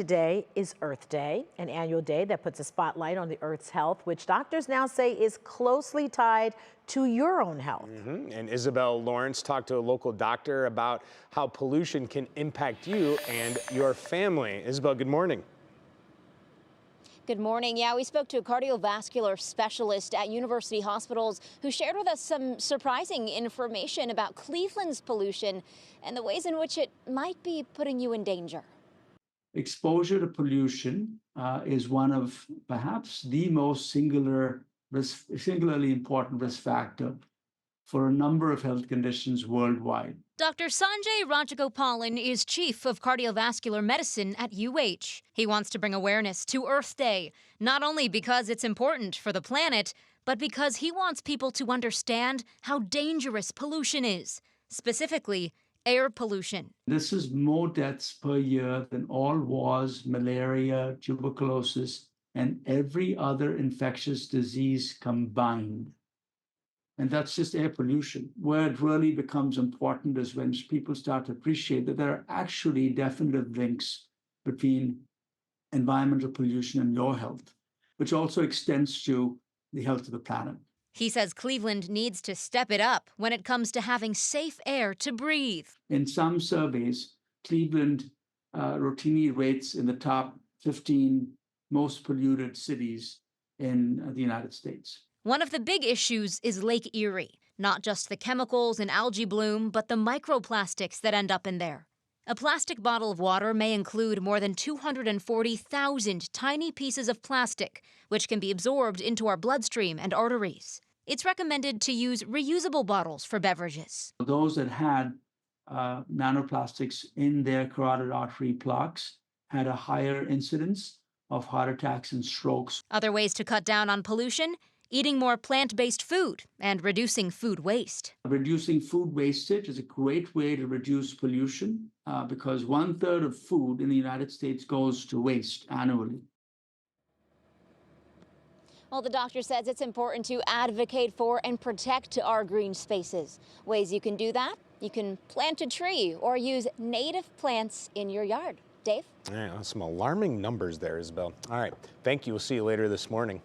Today is Earth Day, an annual day that puts a spotlight on the Earth's health, which doctors now say is closely tied to your own health. And Isabel Lawrence talked to a local doctor about how pollution can impact you and your family. Isabel, good morning. Good morning. Yeah, we spoke to a cardiovascular specialist at university hospitals who shared with us some surprising information about Cleveland's pollution and the ways in which it might be putting you in danger. Exposure to pollution is one of perhaps the most singularly important risk factor for a number of health conditions worldwide. Dr. Sanjay Rajagopalan is chief of cardiovascular medicine at UH. He wants to bring awareness to Earth Day, not only because it's important for the planet, but because he wants people to understand how dangerous pollution is, specifically air pollution. This is more deaths per year than all wars, malaria, tuberculosis, and every other infectious disease combined. And that's just air pollution. Where it really becomes important is when people start to appreciate that there are actually definitive links between environmental pollution and your health, which also extends to the health of the planet. He says Cleveland needs to step it up when it comes to having safe air to breathe. In some surveys, Cleveland routinely rates in the top 15 most polluted cities in the United States. One of the big issues is Lake Erie. Not just the chemicals and algae bloom, but the microplastics that end up in there. A plastic bottle of water may include more than 240,000 tiny pieces of plastic, which can be absorbed into our bloodstream and arteries. It's recommended to use reusable bottles for beverages. Those that had nanoplastics in their carotid artery plaques had a higher incidence of heart attacks and strokes. Other ways to cut down on pollution: eating more plant-based food and reducing food waste. Reducing food wastage is a great way to reduce pollution because 1/3 of food in the United States goes to waste annually. Well, the doctor says it's important to advocate for and protect our green spaces. Ways you can do that: you can plant a tree or use native plants in your yard. Dave? Yeah, some alarming numbers there, Isabel. All right, thank you. We'll see you later this morning.